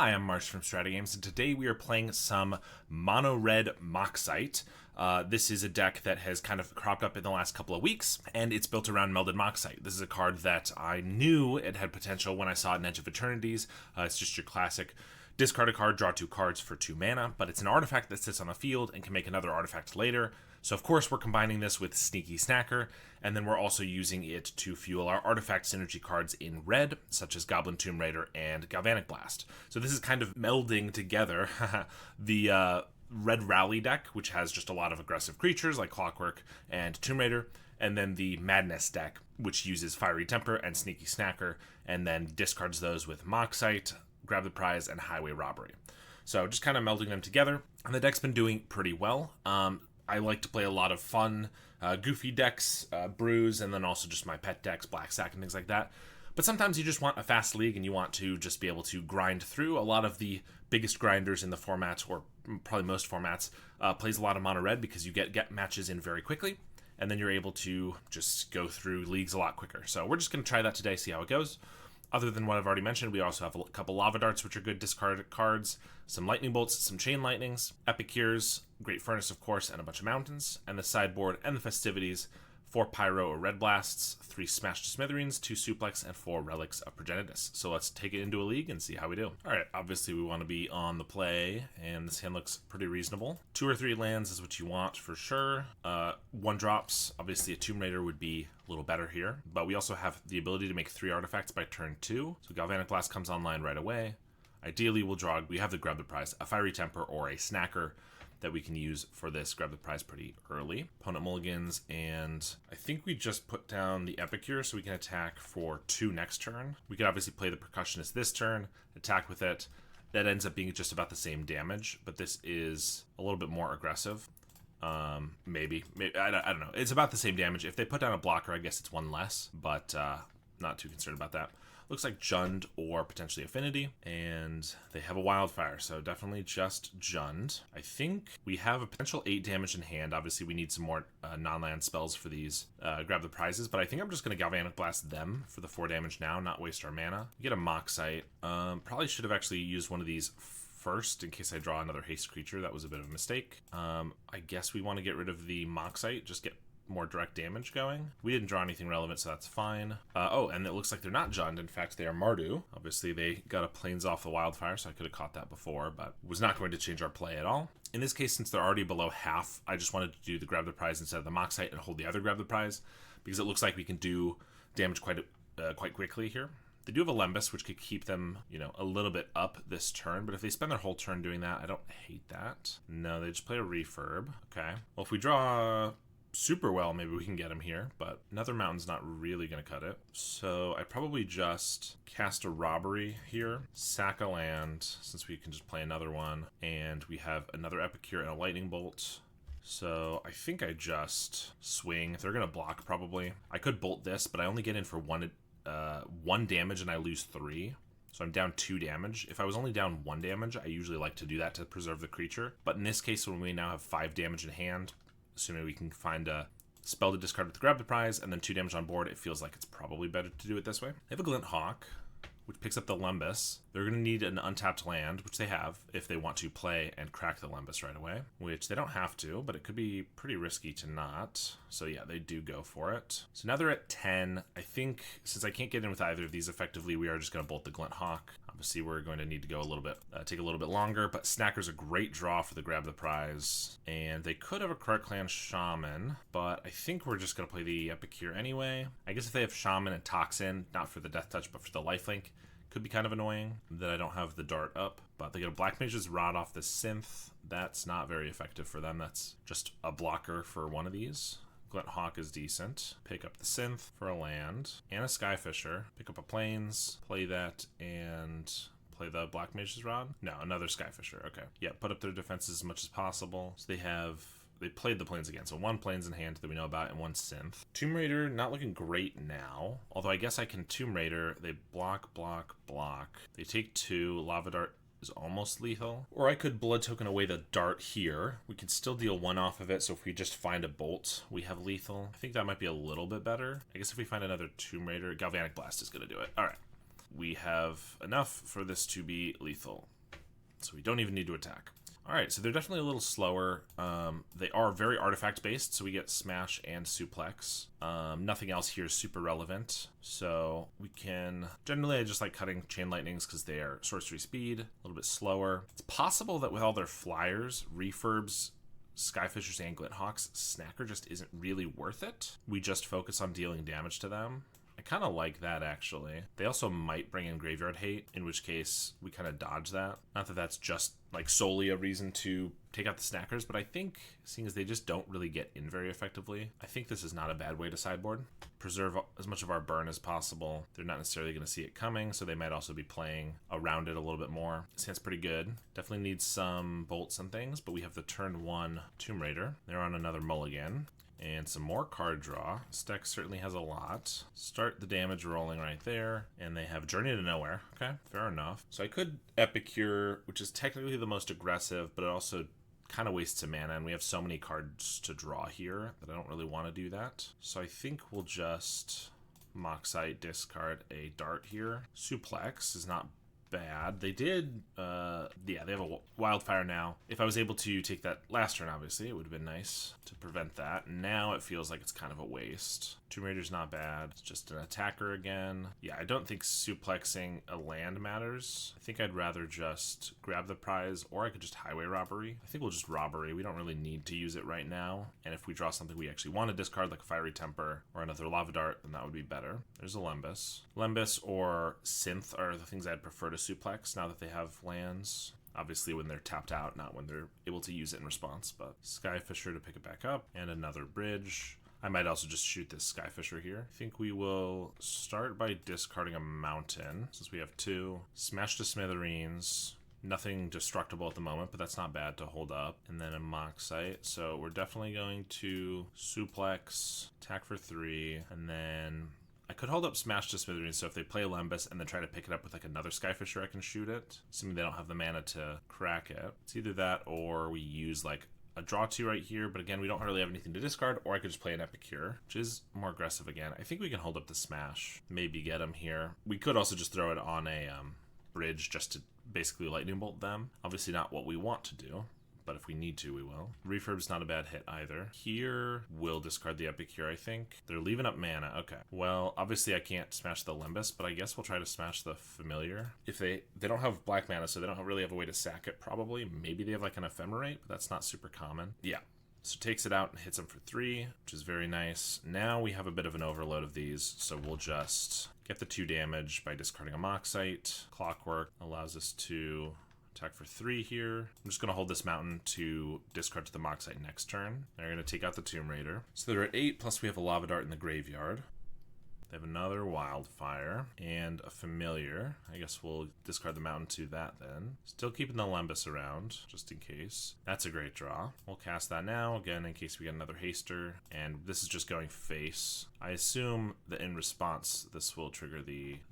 Hi, I'm Marsh from StrataGames, and today we are playing some Mono Red Moxite. This is a deck that has kind of cropped up in the last couple of weeks, and it's built around Melded Moxite. This is a card that I knew it had potential when I saw it in Edge of Eternities. It's just your classic discard a card, draw 2 cards for 2 mana, but it's an artifact that sits on the field and can make another artifact later. So of course we're combining this with Sneaky Snacker, and then we're also using it to fuel our artifact synergy cards in red, such as Goblin Tomb Raider and Galvanic Blast. So this is kind of melding together the Red Rally deck, which has just a lot of aggressive creatures like Clockwork and Tomb Raider, and then the Madness deck, which uses Fiery Temper and Sneaky Snacker, and then discards those with Moxite, Grab the Prize, and Highway Robbery. So just kind of melding them together, and the deck's been doing pretty well. I like to play a lot of fun, goofy decks, brews, and then also just my pet decks, Black Sack, and things like that. But sometimes you just want a fast league and you want to just be able to grind through. A lot of the biggest grinders in the format, or probably most formats, plays a lot of mono red because you get matches in very quickly, and then you're able to just go through leagues a lot quicker. So we're just going to try that today, see how it goes. Other than what I've already mentioned, we also have a couple Lava Darts, which are good discard cards, some Lightning Bolts, some Chain Lightnings, Epicures, Great Furnace, of course, and a bunch of Mountains, and the sideboard and the festivities, 4 Pyro or Red Blasts, 3 Smash to Smithereens, 2 Suplex, and 4 Relics of Progenitus. So let's take it into a league and see how we do. Alright, obviously we want to be on the play, and this hand looks pretty reasonable. 2 or 3 lands is what you want for sure. 1 drops, obviously a Tomb Raider would be a little better here, but we also have the ability to make 3 artifacts by turn 2. So Galvanic Blast comes online right away. Ideally we have the Grab the Prize, a Fiery Temper or a Snacker that we can use for this Grab the Prize pretty early. Opponent mulligans, and I think we just put down the Epicure so we can attack for 2 next turn. We could obviously play the Percussionist this turn, attack with it. That ends up being just about the same damage, but this is a little bit more aggressive. Maybe I don't know. It's about the same damage. If they put down a blocker, I guess it's 1 less, but not too concerned about that. Looks like Jund or potentially Affinity, and they have a Wildfire, so definitely just Jund. I think we have a potential 8 damage in hand. Obviously, we need some more non-land spells for these Grab the Prizes, but I think I'm just going to Galvanic Blast them for the 4 damage now, not waste our mana. We get a Moxite. Probably should have actually used one of these first in case I draw another haste creature. That was a bit of a mistake. I guess we want to get rid of the Moxite, just get more direct damage going. We didn't draw anything relevant, so that's fine. Oh, and it looks like they're not Jund. In fact, they are Mardu. Obviously, they got a Plains off the Wildfire, so I could have caught that before, but was not going to change our play at all. In this case, since they're already below half, I just wanted to do the Grab the Prize instead of the Moxite and hold the other Grab the Prize, because it looks like we can do damage quite quickly here. They do have a Lembas, which could keep them, a little bit up this turn, but if they spend their whole turn doing that, I don't hate that. No, they just play a Refurb. Okay. Well, if we draw super well, maybe we can get him here, but another Mountain's not really going to cut it. So I probably just cast a Robbery here, sack a land, since we can just play another one, and we have another Epicure and a Lightning Bolt. So I think I just swing. They're going to block probably. I could bolt this, but I only get in for one damage and I lose 3. So I'm down 2 damage. If I was only down 1 damage, I usually like to do that to preserve the creature. But in this case, when we now have 5 damage in hand, assuming we can find a spell to discard with the Grab the Prize, and then 2 damage on board, it feels like it's probably better to do it this way. They have a Glint Hawk, which picks up the Lembas. They're going to need an untapped land, which they have, if they want to play and crack the Lembas right away, which they don't have to, but it could be pretty risky to not. So yeah, they do go for it. So now they're at 10. I think, since I can't get in with either of these effectively, we are just going to bolt the Glint Hawk. Obviously, we're going to need to go a little bit, take a little bit longer, but Snacker's a great draw for the Grab the Prize. And they could have a Krark Clan Shaman, but I think we're just going to play the Epicure anyway. I guess if they have Shaman and Toxin, not for the Death Touch, but for the Lifelink, could be kind of annoying that I don't have the Dart up. But they get a Black Mage's Rod off the Synth. That's not very effective for them. That's just a blocker for one of these. Glint Hawk is decent. Pick up the Synth for a land and a Skyfisher. Pick up a Plains, play that, and play the Black Mage's Rod. No, another Skyfisher. Okay. Yeah, put up their defenses as much as possible. So they played the Plains again. So 1 Plains in hand that we know about and 1 Synth. Tomb Raider not looking great now. Although I guess I can Tomb Raider. They block, block, block. They take 2. Lava Dart is almost lethal. Or I could Blood Token away the Dart here. We can still deal 1 off of it, so if we just find a Bolt, we have lethal. I think that might be a little bit better. I guess if we find another Tomb Raider, Galvanic Blast is going to do it. Alright. we have enough for this to be lethal. So we don't even need to attack. Alright, so they're definitely a little slower. They are very artifact-based, so we get Smash and Suplex. Nothing else here is super relevant. So we can... Generally, I just like cutting Chain Lightnings because they are sorcery speed, a little bit slower. It's possible that with all their flyers, Refurbs, Skyfishers, and Glinthawks, Snacker just isn't really worth it. We just focus on dealing damage to them. I kind of like that, actually. They also might bring in Graveyard Hate, in which case we kind of dodge that. Not that that's just like solely a reason to take out the Snackers, but I think, seeing as they just don't really get in very effectively, I think this is not a bad way to sideboard. Preserve as much of our burn as possible. They're not necessarily going to see it coming, so they might also be playing around it a little bit more. This hand's pretty good. Definitely needs some bolts and things, but we have the turn 1 Tomb Raider. They're on another mulligan. And some more card draw. This deck certainly has a lot. Start the damage rolling right there. And they have Journey to Nowhere. Okay, fair enough. So I could Epicure, which is technically the most aggressive, but it also kind of wastes some mana. And we have so many cards to draw here that I don't really want to do that. So I think we'll just Moxite, discard a Dart here. Suplex is not bad. They did, yeah, they have a Wildfire now. If I was able to take that last turn, obviously, it would have been nice to prevent that. Now it feels like it's kind of a waste. Tomb Raider's not bad. It's just an attacker again. Yeah, I don't think suplexing a land matters. I think I'd rather just grab the prize, or I could just Highway Robbery. I think we'll just Robbery. We don't really need to use it right now. And if we draw something we actually want to discard, like a Fiery Temper or another Lava Dart, then that would be better. There's a Lembas. Lembas or Synth are the things I'd prefer to suplex now that they have lands. Obviously when they're tapped out, not when they're able to use it in response. But Skyfisher to pick it back up, and another bridge. I might also just shoot this Skyfisher here. I think we will start by discarding a mountain, since we have 2. Smash to Smithereens. Nothing destructible at the moment, but that's not bad to hold up. And then a Moxite. So we're definitely going to suplex, attack for 3, and then I could hold up Smash to Smithereens, so if they play Lembas and then try to pick it up with like another Skyfisher, I can shoot it, assuming they don't have the mana to crack it. It's either that or we use like a draw 2 right here, but again, we don't really have anything to discard, or I could just play an Epicure, which is more aggressive again. I think we can hold up the Smash, maybe get him here. We could also just throw it on a bridge just to basically lightning bolt them. Obviously not what we want to do, but if we need to, we will. Refurb's not a bad hit either. Here, we'll discard the Epicure, I think. They're leaving up mana. Okay. Well, obviously I can't smash the Lembas, but I guess we'll try to smash the Familiar. If they don't have black mana, so they don't really have a way to sack it, probably. Maybe they have like an Ephemerate, but that's not super common. Yeah. So takes it out and hits them for 3, which is very nice. Now we have a bit of an overload of these, so we'll just get the 2 damage by discarding a Moxite. Clockwork allows us to attack for 3 here. I'm just going to hold this mountain to discard to the Moxite next turn. They're going to take out the Tomb Raider. So they're at 8, plus we have a Lava Dart in the graveyard. They have another Wildfire and a Familiar. I guess we'll discard the mountain to that then. Still keeping the Lembas around, just in case. That's a great draw. We'll cast that now, again, in case we get another Haster. And this is just going face. I assume that in response, this will trigger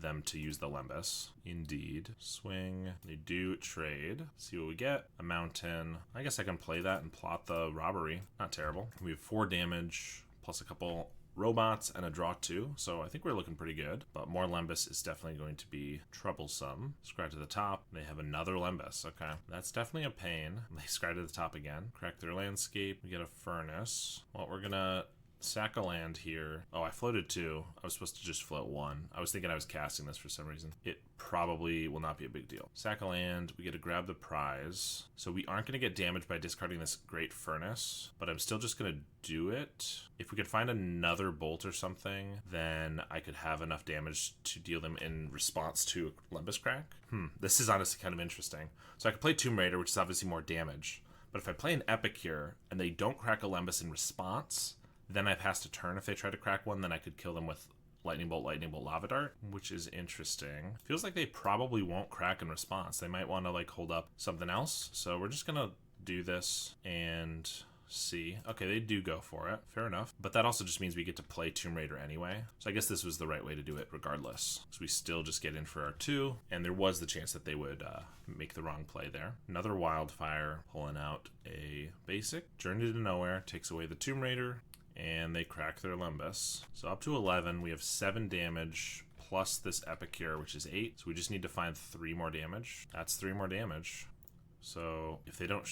them to use the Lembas. Indeed. Swing. They do trade. See what we get. A mountain. I guess I can play that and plot the Robbery. Not terrible. We have 4 damage, plus a couple robots and a draw 2, so I think we're looking pretty good, but more Lembas is definitely going to be troublesome. Scry to the top. They have another Lembas. Okay, that's definitely a pain. They scry to the top again. Crack their landscape. We get a Furnace. Well, we're gonna sack a land here. Oh, I floated 2. I was supposed to just float 1. I was thinking I was casting this for some reason. It probably will not be a big deal. Sack a land. We get to grab the prize. So we aren't going to get damaged by discarding this Great Furnace, but I'm still just going to do it. If we could find another bolt or something, then I could have enough damage to deal them in response to a Lembas crack. This is honestly kind of interesting. So I could play Tomb Raider, which is obviously more damage, but if I play an Epicure and they don't crack a Lembas in response, then I passed a turn. If they try to crack one, then I could kill them with Lightning Bolt, Lava Dart, which is interesting. Feels like they probably won't crack in response. They might want to like hold up something else. So we're just going to do this and see. Okay, they do go for it. Fair enough. But that also just means we get to play Tomb Raider anyway. So I guess this was the right way to do it regardless. So we still just get in for our 2. And there was the chance that they would make the wrong play there. Another Wildfire, pulling out a basic. Journey to Nowhere takes away the Tomb Raider. And they crack their Lembas. So up to 11, we have 7 damage plus this Epicure, which is 8. So we just need to find 3 more damage. That's 3 more damage. So if they don't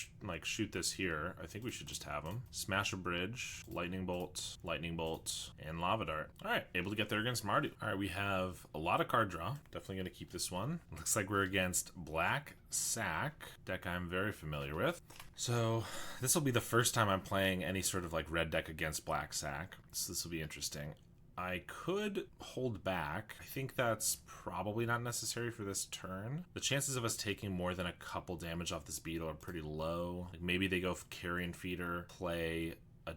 shoot this here, I think we should just have them. Smash a bridge, lightning bolt, and lava dart. All right, able to get there against Mardu. All right, we have a lot of card draw. Definitely gonna keep this one. Looks like we're against Black Sack, deck I'm very familiar with. So this will be the first time I'm playing any sort of like red deck against Black Sack. So this will be interesting. I could hold back. I think that's probably not necessary for this turn. The chances of us taking more than a couple damage off this beetle are pretty low. Like maybe they go Carrion Feeder, play a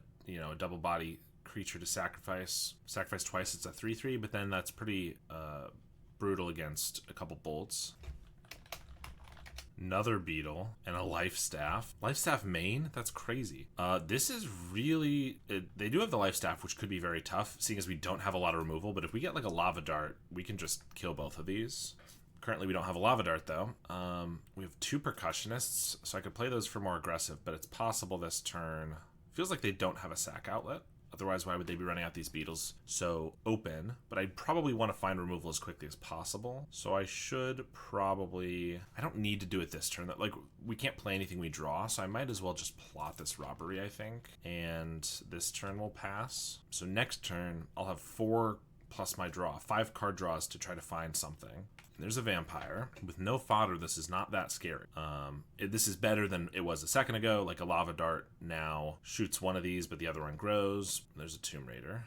double body creature to sacrifice twice. It's a 3/3, but then that's pretty brutal against a couple bolts. Another beetle and a life staff. Life staff main? That's crazy. This is really... they do have the life staff, which could be very tough, seeing as we don't have a lot of removal, but if we get like a lava dart, we can just kill both of these. Currently, we don't have a lava dart, though. We have 2 percussionists, so I could play those for more aggressive, but it's possible this turn... Feels like they don't have a sack outlet. Otherwise, why would they be running out these beetles so open? But I'd probably want to find removal as quickly as possible. So I should probably... I don't need to do it this turn. Like, we can't play anything we draw, so I might as well just plot this robbery, I think. And this turn will pass. So next turn, I'll have 4 plus my draw. 5 card draws to try to find something. There's a vampire. With no fodder, this is not that scary. This is better than it was a second ago. Like a lava dart now shoots one of these, but the other one grows. There's a Tomb Raider.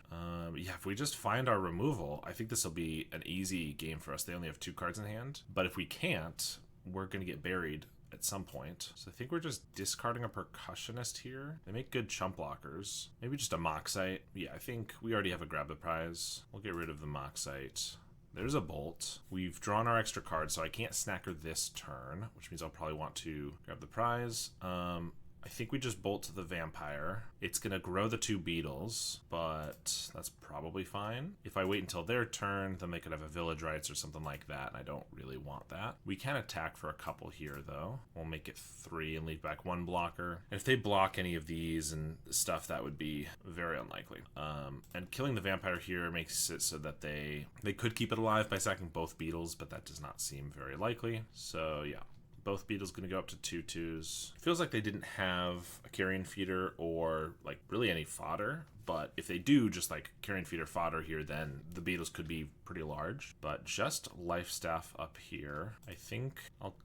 Yeah, if we just find our removal, I think this will be an easy game for us. They only have 2 cards in hand. But if we can't, we're going to get buried at some point. So I think we're just discarding a percussionist here. They make good chump blockers. Maybe just a Moxite. Yeah, I think we already have a grab the prize. We'll get rid of the Moxite. There's a bolt. We've drawn our extra card, so I can't snacker this turn, which means I'll probably want to grab the prize. I think we just bolt to the vampire. It's going to grow the 2 beetles, but that's probably fine. If I wait until their turn, then they could have a village rights or something like that, and I don't really want that. We can attack for a couple here, though. We'll make it 3 and leave back 1 blocker. And if they block any of these and stuff, that would be very unlikely. And killing the vampire here makes it so that they could keep it alive by sacking both beetles, but that does not seem very likely. So, yeah. Both beetles going to go up to 2/2s. Feels like they didn't have a Carrion Feeder or like really any fodder, but if they do just like Carrion Feeder fodder here, then the beetles could be pretty large. But just life staff up here. I think I'll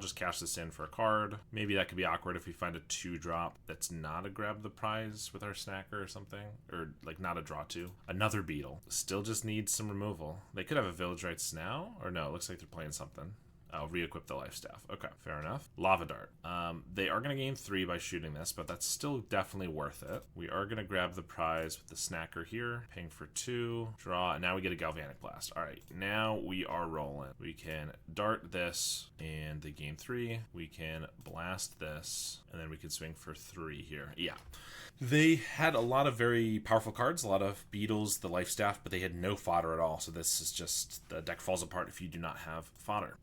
just cash this in for a card. Maybe that could be awkward if we find a 2-drop that's not a grab the prize with our snacker or something, or like not a draw 2. Another beetle. Still just needs some removal. They could have a village rights now, or no, it looks like they're playing something. I'll re-equip the life staff. Okay, fair enough. Lava dart. They are going to gain 3 by shooting this, but that's still definitely worth it. We are going to grab the prize with the snacker here, paying for 2, draw, and now we get a galvanic blast. All right, now we are rolling. We can dart this, and they gain 3. We can blast this, and then we can swing for 3 here. Yeah. They had a lot of very powerful cards, a lot of beetles, the life staff, but they had no fodder at all. So this is just, the deck falls apart if you do not have fodder.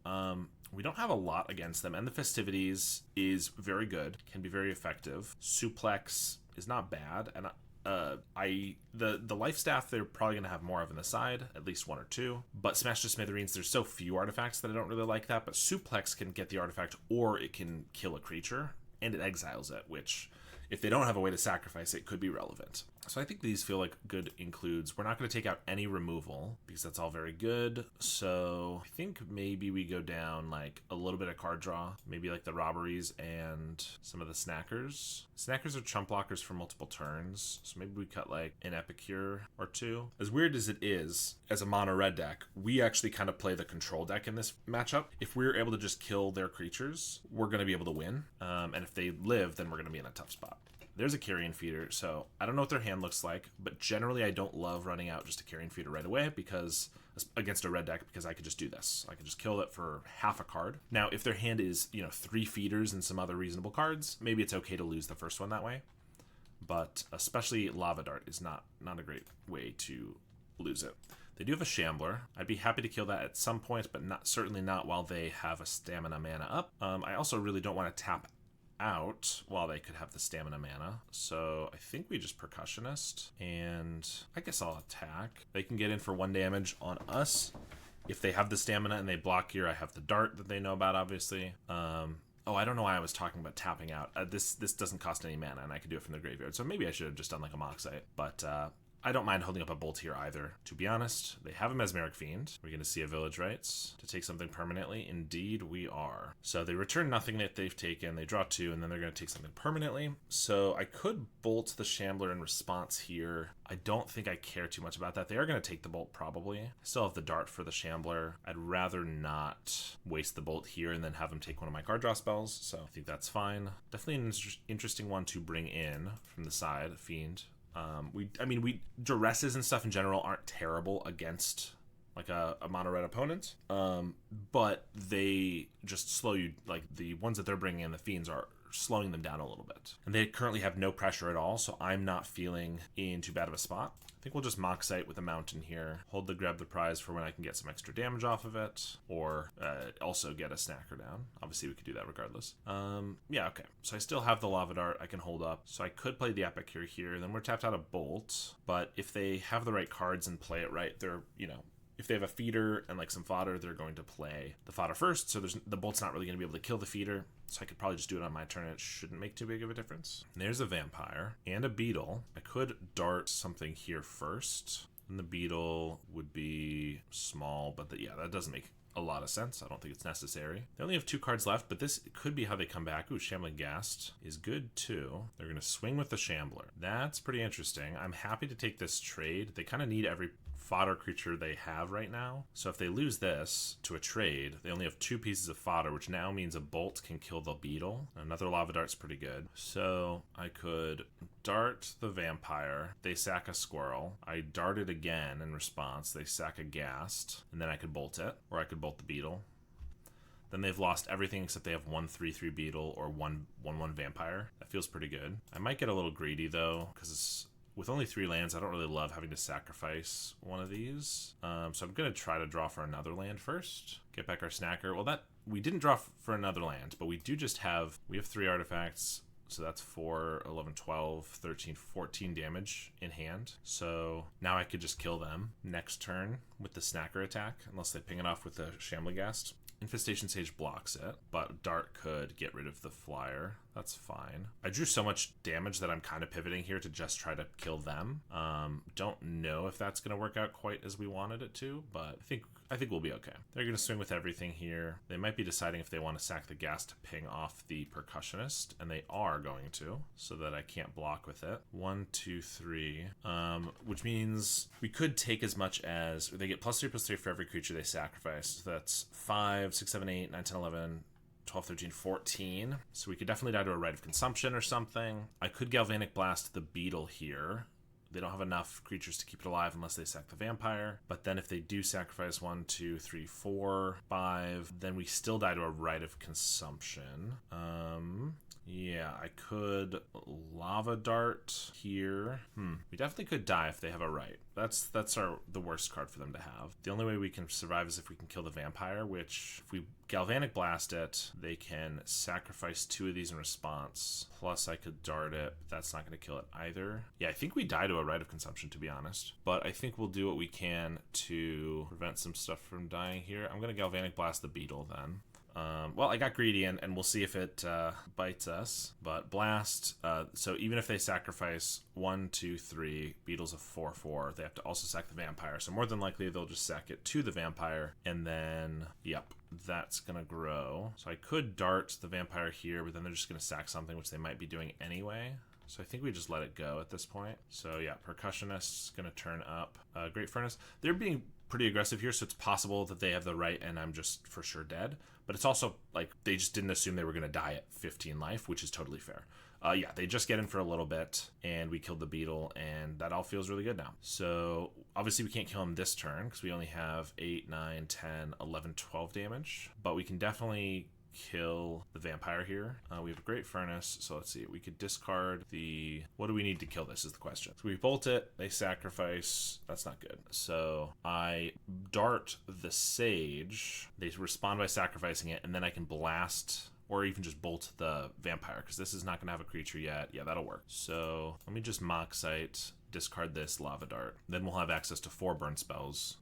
We don't have a lot against them, and the Festivities is very good, can be very effective. Suplex is not bad, and the life staff they're probably going to have more of on the side, at least 1 or 2. But Smash to Smithereens, there's so few artifacts that I don't really like that, but Suplex can get the artifact, or it can kill a creature, and it exiles it, which... if they don't have a way to sacrifice it, could be relevant. So I think these feel like good includes. We're not going to take out any removal because that's all very good. So I think maybe we go down like a little bit of card draw, maybe like the robberies and some of the snackers. Snackers are chump blockers for multiple turns. So maybe we cut like an Epicure or 2. As weird as it is, as a mono red deck, we actually kind of play the control deck in this matchup. If we're able to just kill their creatures, we're going to be able to win. And if they live, then we're going to be in a tough spot. There's a Carrion Feeder, so I don't know what their hand looks like, but generally I don't love running out just a Carrion Feeder right away because against a red deck, because I could just do this. I could just kill it for half a card. Now, if their hand is, 3 feeders and some other reasonable cards, maybe it's okay to lose the first one that way. But especially Lava Dart is not a great way to lose it. They do have a Shambler. I'd be happy to kill that at some point, but certainly not while they have a stamina mana up. I also really don't want to tap out while they could have the stamina mana. So I think we just Percussionist, and I guess I'll attack. They can get in for 1 damage on us. If they have the stamina and they block here, I have the dart that they know about, obviously. Oh, I don't know why I was talking about tapping out. This doesn't cost any mana, and I can do it from the graveyard. So maybe I should have just done like a Moxite. But I don't mind holding up a Bolt here either. To be honest, they have a Mesmeric Fiend. We're going to see a Village Rites to take something permanently. Indeed, we are. So they return nothing that they've taken. They draw 2, and then they're going to take something permanently. So I could Bolt the Shambler in response here. I don't think I care too much about that. They are going to take the Bolt probably. I still have the Dart for the Shambler. I'd rather not waste the Bolt here and then have them take one of my card draw spells. So I think that's fine. Definitely an interesting one to bring in from the side, Fiend. Duresses and stuff in general aren't terrible against like a mono red opponent, but they just slow you. Like the ones that they're bringing in, the Fiends, are slowing them down a little bit, and they currently have no pressure at all, so I'm not feeling in too bad of a spot. I think we'll just Moxite with a Mountain here, hold the Grab the Prize for when I can get some extra damage off of it, or also get a Snacker down. Obviously we could do that regardless. Yeah, okay, so I still have the Lava Dart I can hold up, so I could play the Epic here, then we're tapped out a Bolt, but if they have the right cards and play it right, they're, if they have a feeder and like some fodder, they're going to play the fodder first, so the Bolt's not really going to be able to kill the feeder, so I could probably just do it on my turn. It shouldn't make too big of a difference. And there's a Vampire and a Beetle. I could dart something here first, and the Beetle would be small, but yeah, that doesn't make a lot of sense. I don't think it's necessary. They only have 2 cards left, but this could be how they come back. Ooh, Shambling Ghast is good too. They're going to swing with the Shambler. That's pretty interesting. I'm happy to take this trade. They kind of need every fodder creature they have right now. So if they lose this to a trade, they only have 2 pieces of fodder, which now means a Bolt can kill the Beetle. Another Lava Dart's pretty good. So I could dart the Vampire. They sack a Squirrel. I dart it again in response. They sack a Ghast, and then I could Bolt it, or I could Bolt the Beetle. Then they've lost everything except they have 1/3/3 Beetle or 1/1 Vampire. That feels pretty good. I might get a little greedy though, because with only 3 lands, I don't really love having to sacrifice one of these. So I'm going to try to draw for another land first. Get back our Snacker. Well, we didn't draw for another land, but we have 3 artifacts. So that's 4, 11, 12, 13, 14 damage in hand. So now I could just kill them next turn with the Snacker attack, unless they ping it off with the Shambling Ghast. Infestation Sage blocks it, but Dart could get rid of the Flyer. That's fine. I drew so much damage that I'm kind of pivoting here to just try to kill them. Don't know if that's going to work out quite as we wanted it to, but I think we'll be okay. They're going to swing with everything here. They might be deciding if they want to sack the Ghast to ping off the Percussionist, and they are going to, so that I can't block with it. 1, 2, 3, which means we could take as much as, they get +3/+3 for every creature they sacrifice. So that's 5, 6, 7, 8, 9, 10, 11, 12, 13, 14. So we could definitely die to a Rite of Consumption or something. I could Galvanic Blast the Beetle here. They don't have enough creatures to keep it alive unless they sack the Vampire. But then if they do sacrifice 1, 2, 3, 4, 5, then we still die to a Rite of Consumption. Yeah, I could Lava Dart here. We definitely could die if they have a Rite. That's the worst card for them to have. The only way we can survive is if we can kill the Vampire, which if we Galvanic Blast it, they can sacrifice 2 of these in response. Plus I could dart it, but that's not going to kill it either. Yeah, I think we die to a Rite of Consumption, to be honest. But I think we'll do what we can to prevent some stuff from dying here. I'm going to Galvanic Blast the Beetle then. Well, I got greedy, and we'll see if it bites us. But Blast, so even if they sacrifice 1, 2, 3, Beetle's a 4/4, they have to also sack the Vampire. So more than likely, they'll just sack it to the Vampire, and then, yep, that's going to grow. So I could dart the Vampire here, but then they're just going to sack something, which they might be doing anyway. So I think we just let it go at this point. So yeah, Percussionist's going to turn up. Great Furnace. They're being pretty aggressive here, so it's possible that they have the right and I'm just for sure dead. But it's also like they just didn't assume they were going to die at 15 life, which is totally fair. Yeah, they just get in for a little bit, and we killed the Beetle, and that all feels really good now. So obviously we can't kill him this turn because we only have 8, 9, 10, 11, 12 damage. But we can definitely kill the Vampire here. We have a Great Furnace, so let's see. We could discard the... What do we need to kill this is the question. So we bolt it, they sacrifice. That's not good. So I dart the Sage. They respond by sacrificing it, and then I can blast or even just bolt the vampire, because this is not going to have a creature yet. Yeah, that'll work. So let me just Moxite, discard this Lava Dart. Then we'll have access to 4 burn spells,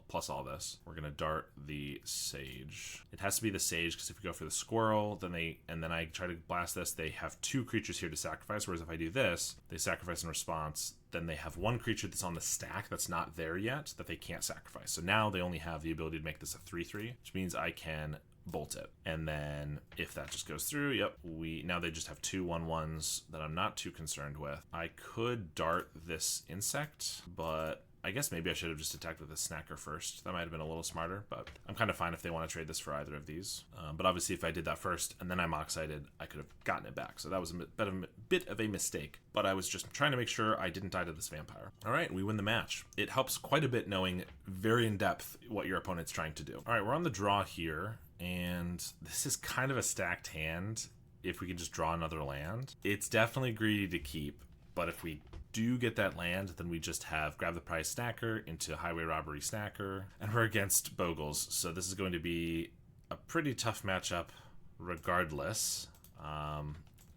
plus all this. We're going to dart the Sage. It has to be the Sage, because if we go for the Squirrel, then I try to blast this, they have 2 creatures here to sacrifice, whereas if I do this, they sacrifice in response, then they have 1 creature that's on the stack that's not there yet that they can't sacrifice. So now they only have the ability to make this a 3/3, which means I can bolt it. And then if that just goes through, yep, now they just have 2 1/1s that I'm not too concerned with. I could dart this insect, but I guess maybe I should have just attacked with a snacker first. That might have been a little smarter, but I'm kind of fine if they want to trade this for either of these. But obviously if I did that first and then I Moxited, I could have gotten it back. So that was a bit of a mistake, but I was just trying to make sure I didn't die to this vampire. All right, we win the match. It helps quite a bit knowing very in depth what your opponent's trying to do. All right, we're on the draw here, and this is kind of a stacked hand if we can just draw another land. It's definitely greedy to keep, but if we do get that land, then we just have grab the prize snacker into highway robbery snacker, and we're against Bogles, so this is going to be a pretty tough matchup regardless.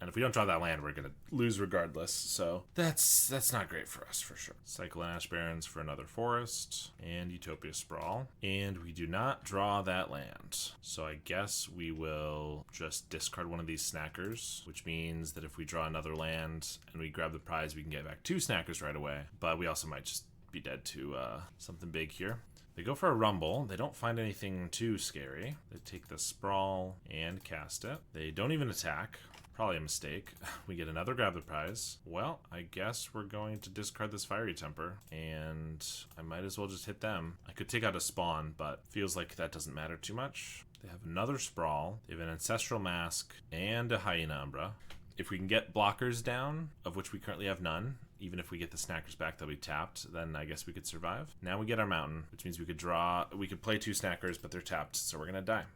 And if we don't draw that land, we're going to lose regardless, so that's not great for us for sure. Cycle and Ash Barrens for another forest, and Utopia Sprawl, and we do not draw that land. So I guess we will just discard one of these snackers, which means that if we draw another land and we grab the prize, we can get back 2 snackers right away, but we also might just be dead to something big here. They go for a Rumble. They don't find anything too scary. They take the Sprawl and cast it. They don't even attack. Probably a mistake. We get another grab the prize. Well, I guess we're going to discard this Fiery Temper, and I might as well just hit them. I could take out a Spawn, but feels like that doesn't matter too much. They have another Sprawl. They have an Ancestral Mask and a Hyena Umbra. If we can get blockers down, of which we currently have none, even if we get the snackers back that we tapped, then I guess we could survive. Now we get our Mountain, which means we could play 2 snackers, but they're tapped, so we're gonna die.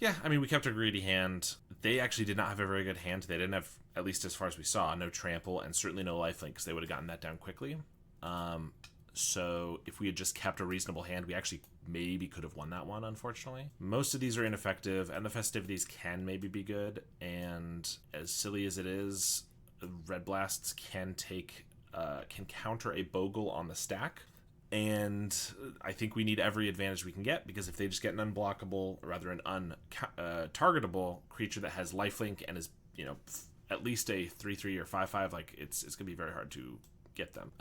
Yeah, I mean, we kept a greedy hand. They actually did not have a very good hand. They didn't have, at least as far as we saw, no trample and certainly no lifelink, because they would have gotten that down quickly. So if we had just kept a reasonable hand, we actually maybe could have won that one, unfortunately. Most of these are ineffective, and the festivities can maybe be good, and as silly as it is, Red Blasts can counter a Bogle on the stack. And I think we need every advantage we can get, because if they just get an unblockable, or rather an untargetable creature that has lifelink and is, at least a 3/3 or 5/5, like it's gonna be very hard to get them.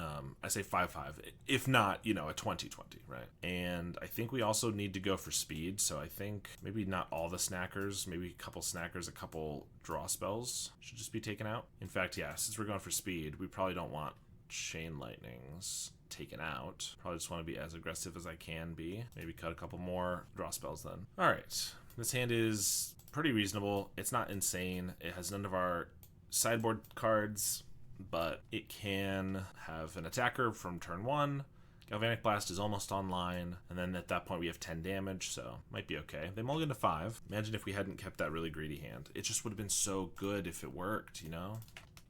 I say 5/5, if not, a 20/20, right? And I think we also need to go for speed, so I think maybe not all the snackers, maybe a couple snackers, a couple draw spells should just be taken out. In fact, yeah, since we're going for speed, we probably don't want Chain Lightnings taken out. Probably just want to be as aggressive as I can be. Maybe cut a couple more draw spells then. All right, this hand is pretty reasonable. It's not insane. It has none of our sideboard cards, but it can have an attacker from turn 1. Galvanic Blast is almost online, and then at that point we have 10 damage, so might be okay. They mulligan to 5. Imagine if we hadn't kept that really greedy hand. It just would have been so good if it worked,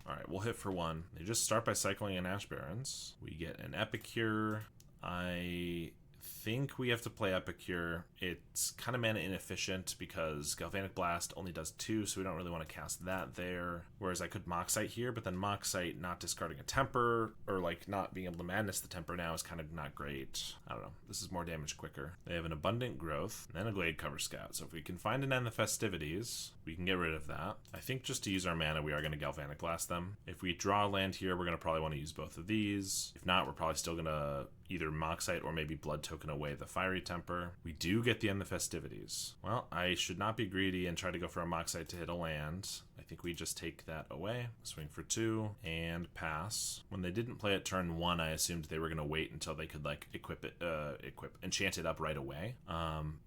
All right, we'll hit for 1. They just start by cycling an Ash Barrens. We get an Epicure. I think we have to play Epicure. It's kind of mana inefficient because Galvanic Blast only does 2, so we don't really want to cast that there. Whereas I could Moxite here, but then Moxite not discarding a Temper, or not being able to Madness the Temper now is kind of not great. I don't know. This is more damage quicker. They have an Abundant Growth, and then a Glade Cover Scout. So if we can find an End the Festivities, we can get rid of that. I think just to use our mana, we are going to Galvanic Blast them. If we draw a land here, we're going to probably want to use both of these. If not, we're probably still going to either Moxite or maybe Blood Token away the Fiery Temper. We do get the End the Festivities. Well, I should not be greedy and try to go for a Moxite to hit a land. I think we just take that away, swing for 2, and pass. When they didn't play at turn 1, I assumed they were going to wait until they could enchant it up right away.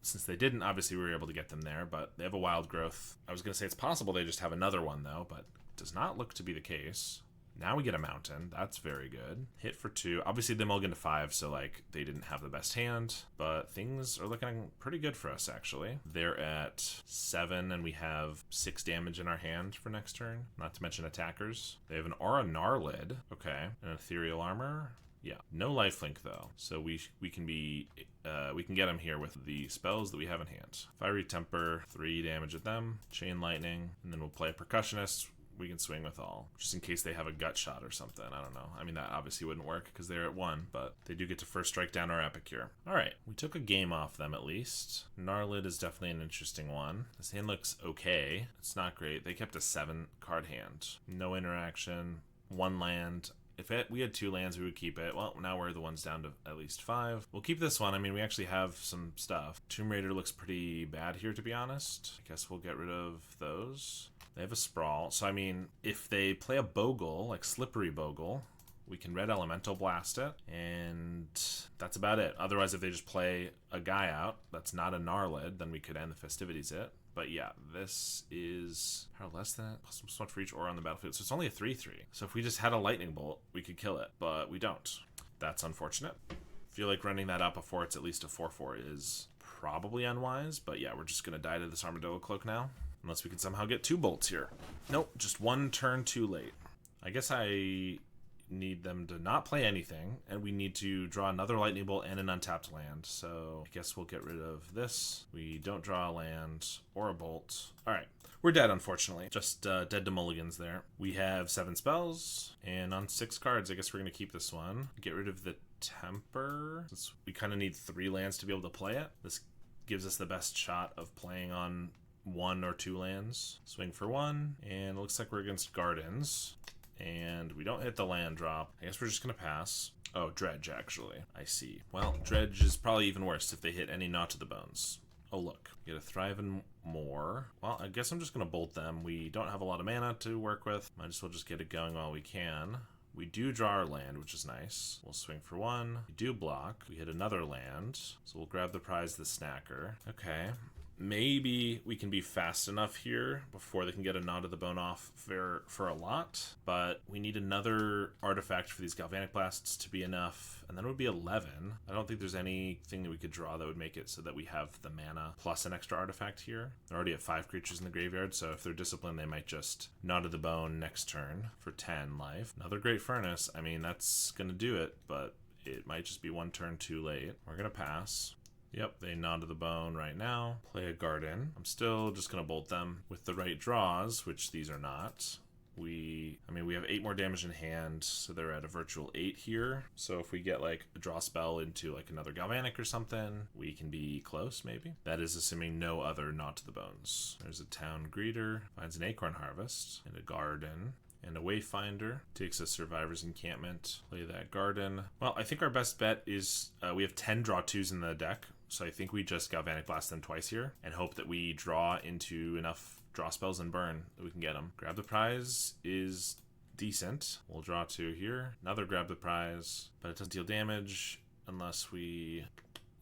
Since they didn't, obviously we were able to get them there, but they have a Wild Growth. I was going to say it's possible they just have another one though, but it does not look to be the case. Now we get a Mountain. That's very good. Hit for 2. Obviously they mulligan to 5, so they didn't have the best hand, but things are looking pretty good for us actually. They're at 7 and we have 6 damage in our hand for next turn, not to mention attackers. They have an Aura Gnarlid, okay, an Ethereal Armor. Yeah, no lifelink though, so we can get him here with the spells that we have in hand. Fiery Temper, 3 damage at them, Chain Lightning, and then we'll play a Percussionist. We can swing with all, just in case they have a gut shot or something. I don't know. I mean, that obviously wouldn't work because they're at 1, but they do get to first strike down our Epicure. All right, we took a game off them at least. Gnarlid is definitely an interesting one. This hand looks okay. It's not great. They kept a 7-card hand. No interaction, 1 land. If we had 2 lands, we would keep it. Well, now we're the ones down to at least 5. We'll keep this one. I mean, we actually have some stuff. Tomb Raider looks pretty bad here, to be honest. I guess we'll get rid of those. They have a Sprawl. So, I mean, if they play a Bogle, like Slippery Bogle, we can Red Elemental Blast it, and that's about it. Otherwise, if they just play a guy out that's not a Gnarlid, then we could end the festivities it. But yeah, this is less than that, plus so much for each aura on the battlefield. So it's only a 3/3. So if we just had a Lightning Bolt, we could kill it, but we don't. That's unfortunate. I feel like running that out before it's at least a 4/4 is probably unwise, but yeah, we're just gonna die to this Armadillo Cloak now. Unless we can somehow get 2 bolts here. Nope, just 1 turn too late. I guess I need them to not play anything, and we need to draw another Lightning Bolt and an untapped land. So I guess we'll get rid of this. We don't draw a land or a bolt. All right, we're dead, unfortunately. Just dead to mulligans there. We have 7 spells, and on 6 cards, I guess we're going to keep this one. Get rid of the Temper, since we kind of need 3 lands to be able to play it. This gives us the best shot of playing on 1 or 2 lands. Swing for 1, and it looks like we're against Gardens. And we don't hit the land drop. I guess we're just gonna pass. Oh, Dredge, actually. I see. Well, Dredge is probably even worse if they hit any Knot to the Bones. Oh, look. Get a Thrive and more. Well, I guess I'm just gonna bolt them. We don't have a lot of mana to work with. Might as well just get it going while we can. We do draw our land, which is nice. We'll swing for 1. We do block. We hit another land. So we'll grab the prize, the Snacker. Okay. Maybe we can be fast enough here before they can get a Knot to the Bone off for a lot, but we need another artifact for these Galvanic Blasts to be enough, and then it would be 11. I don't think there's anything that we could draw that would make it so that we have the mana plus an extra artifact here. They're already at 5 creatures in the graveyard, so if they're disciplined, they might just Knot to the Bone next turn for 10 life. Another Great Furnace. I mean, that's going to do it, but it might just be 1 turn too late. We're going to pass. Yep, they Knot to the Bone right now. Play a Garden. I'm still just going to bolt them with the right draws, which these are not. We have 8 more damage in hand, so they're at a virtual 8 here. So if we get like a draw spell into like another Galvanic or something, we can be close maybe. That is assuming no other Knot to the Bones. There's a Town Greeter, finds an Acorn Harvest, and a Garden. And a Wayfinder takes a Survivor's Encampment. Play that Garden. Well, I think our best bet is we have 10 draw 2s in the deck. So I think we just Galvanic Blast them twice here and hope that we draw into enough draw spells and burn that we can get them. Grab the Prize is decent. We'll draw 2 here. Another Grab the Prize, but it doesn't deal damage unless we...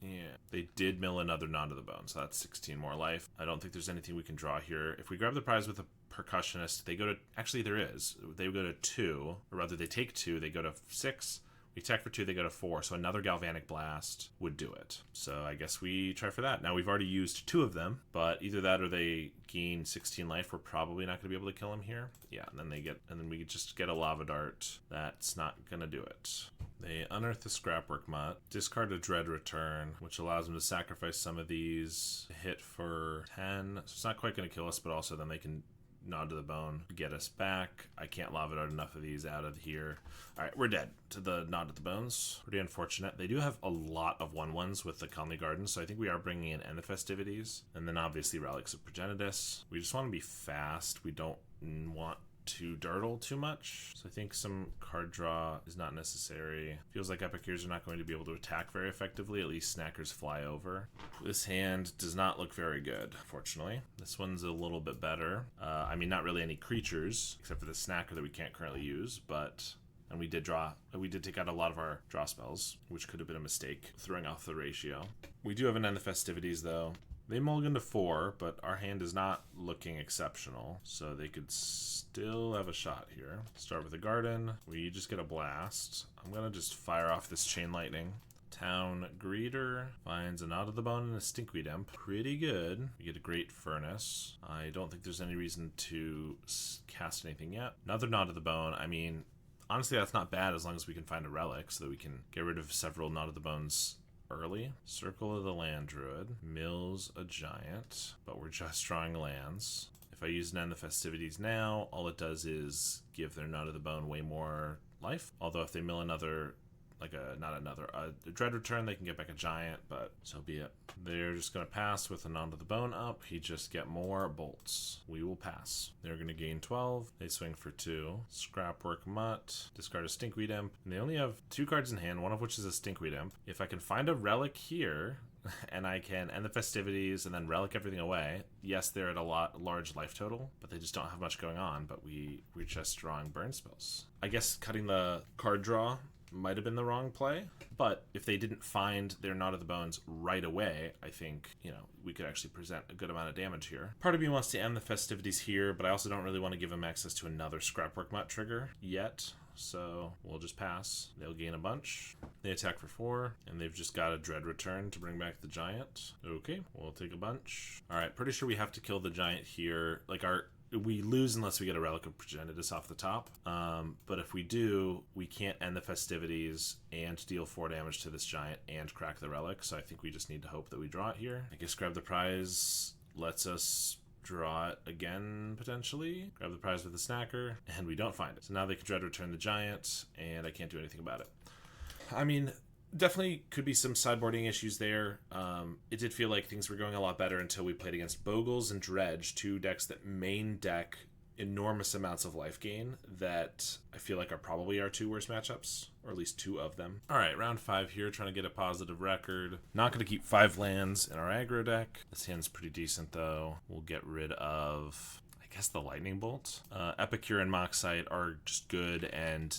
Yeah, they did mill another Knot to the Bone, so that's 16 more life. I don't think there's anything we can draw here. If we grab the Prize with a Percussionist, they go to... Actually, there is. They go to 2, or rather they take 2, they go to 6. We attack for 2, they go to 4, so another Galvanic Blast would do it. So I guess we try for that. Now we've already used 2 of them, but either that or they gain 16 life. We're probably not going to be able to kill them here. Yeah, and then we just get a Lava Dart. That's not going to do it. They unearth the Scrapwork Mutt, discard a Dread Return, which allows them to sacrifice some of these, hit for 10. So it's not quite going to kill us, but also then they can Knot to the Bone to get us back. I can't Lava Dart enough of these out of here. All right, we're dead to the Knot to the Bones. Pretty unfortunate. They do have a lot of 1/1s with the Calmly Garden, so I think we are bringing in End the Festivities. And then obviously Relics of Progenitus. We just want to be fast. We don't want to dirtle too much, so I think some card draw is not necessary. Feels like Epicures are not going to be able to attack very effectively. At least Snackers fly over. This hand does not look very good, fortunately. This one's a little bit better. I mean, not really any creatures except for the Snacker that we can't currently use, but... And we did take out a lot of our draw spells, which could have been a mistake, throwing off the ratio. We do have an End the Festivities, though. They mulligan to 4, but our hand is not looking exceptional, so they could still have a shot here. Start with a Garden. We just get a Blast. I'm going to just fire off this Chain Lightning. Town Greeter finds a Knot to the Bone and a Stinkweed Imp. Pretty good. We get a Great Furnace. I don't think there's any reason to cast anything yet. Another Knot to the Bone. I mean, honestly, that's not bad as long as we can find a relic so that we can get rid of several Knot of the Bones early. Circle of the Land Druid. Mills a giant, but we're just drawing lands. If I use an End the Festivities now, all it does is give their Knot of the Bone way more life. Although if they mill another, a Dread return, they can get back a giant, but so be it. They're just going to pass with a Knot of the Bone up. He just get more bolts. We will pass. They're going to gain 12. They swing for 2. Scrapwork Mutt. Discard a Stinkweed Imp. And they only have 2 cards in hand, one of which is a Stinkweed Imp. If I can find a relic here, and I can end the festivities and then relic everything away. Yes, they're at a large life total, but they just don't have much going on, but we're just drawing burn spells. I guess cutting the card draw might have been the wrong play, but if they didn't find their Knot of the Bones right away, I think, we could actually present a good amount of damage here. Part of me wants to end the festivities here, but I also don't really want to give them access to another Scrapwork Mutt trigger yet. So we'll just pass. They'll gain a bunch. They attack for 4, and they've just got a Dread return to bring back the giant. Okay, we'll take a bunch. All right, pretty sure we have to kill the giant here. We lose unless we get a Relic of Progenitus off the top. But if we do, we can't end the festivities and deal 4 damage to this giant and crack the relic. So I think we just need to hope that we draw it here. I guess grab the prize lets us draw it again, potentially. Grab the prize with the snacker, and we don't find it. So now they can Dread return the giant, and I can't do anything about it. I mean, definitely could be some sideboarding issues there. It did feel like things were going a lot better until we played against Bogles and Dredge, 2 decks that main deck enormous amounts of life gain that I feel like are probably our 2 worst matchups, or at least 2 of them. All right, round 5 here, trying to get a positive record. Not going to keep 5 lands in our aggro deck. This hand's pretty decent, though. We'll get rid of, I guess, the Lightning Bolt. Epicure and Moxite are just good and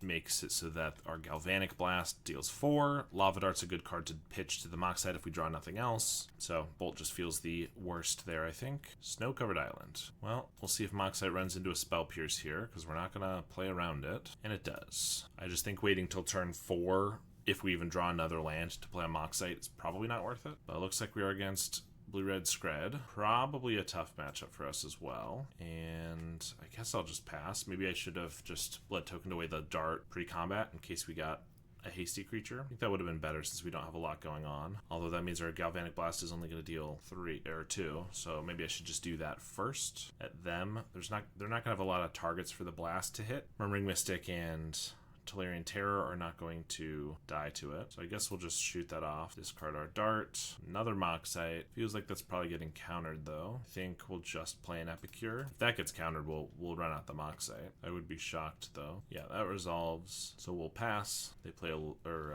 makes it so that our Galvanic Blast deals 4. Lava Dart's a good card to pitch to the Moxite if we draw nothing else. So Bolt just feels the worst there, I think. Snow-covered island. Well, we'll see if Moxite runs into a Spell Pierce here, because we're not going to play around it. And it does. I just think waiting till turn 4, if we even draw another land to play a Moxite, is probably not worth it. But it looks like we are against Blue-Red Scred. Probably a tough matchup for us as well. And I guess I'll just pass. Maybe I should have just blood tokened away the dart pre-combat in case we got a hasty creature. I think that would have been better since we don't have a lot going on. Although that means our Galvanic Blast is only going to deal 3 or 2. So maybe I should just do that first at them. They're not going to have a lot of targets for the blast to hit. Murmuring Mystic and Tolarian Terror are not going to die to it. So I guess we'll just shoot that off. Discard our dart. Another Moxite. Feels like that's probably getting countered though. I think we'll just play an Epicure. If that gets countered, we'll run out the Moxite. I would be shocked though. Yeah, that resolves. So we'll pass. They play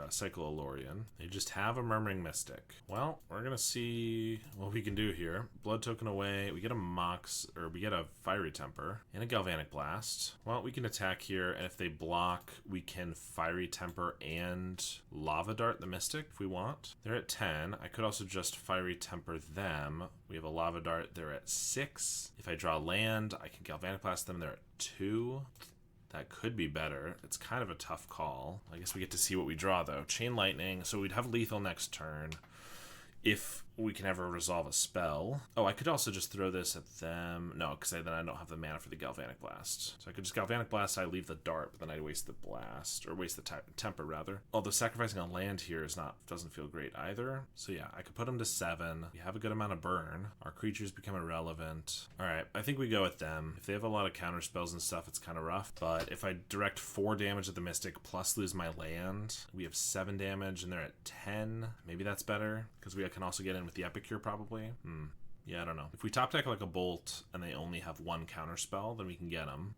Cycle Alorian. They just have a Murmuring Mystic. Well, we're gonna see what we can do here. Blood token away. We get a Fiery Temper and a Galvanic Blast. Well, we can attack here, and if they block, we can Fiery Temper and Lava Dart the Mystic if we want. They're at 10. I could also just Fiery Temper them. We have a Lava Dart. They're at 6. If I draw land, I can Galvanic Blast them. They're at 2. That could be better. It's kind of a tough call. I guess we get to see what we draw, though. Chain Lightning. So we'd have lethal next turn if we can ever resolve a spell. Oh, I could also just throw this at them. No, because then I don't have the mana for the Galvanic Blast. So I could just Galvanic Blast, I leave the dart, but then I waste the blast, or waste the temper, rather. Although sacrificing a land here doesn't feel great either. So yeah, I could put them to 7. We have a good amount of burn. Our creatures become irrelevant. All right, I think we go with them. If they have a lot of counter spells and stuff, it's kind of rough. But if I direct 4 damage at the Mystic plus lose my land, we have 7 damage and they're at 10. Maybe that's better, because we can also get in with the Epicure probably. Yeah, I don't know. If we top deck like a Bolt and they only have 1 counter spell, then we can get them.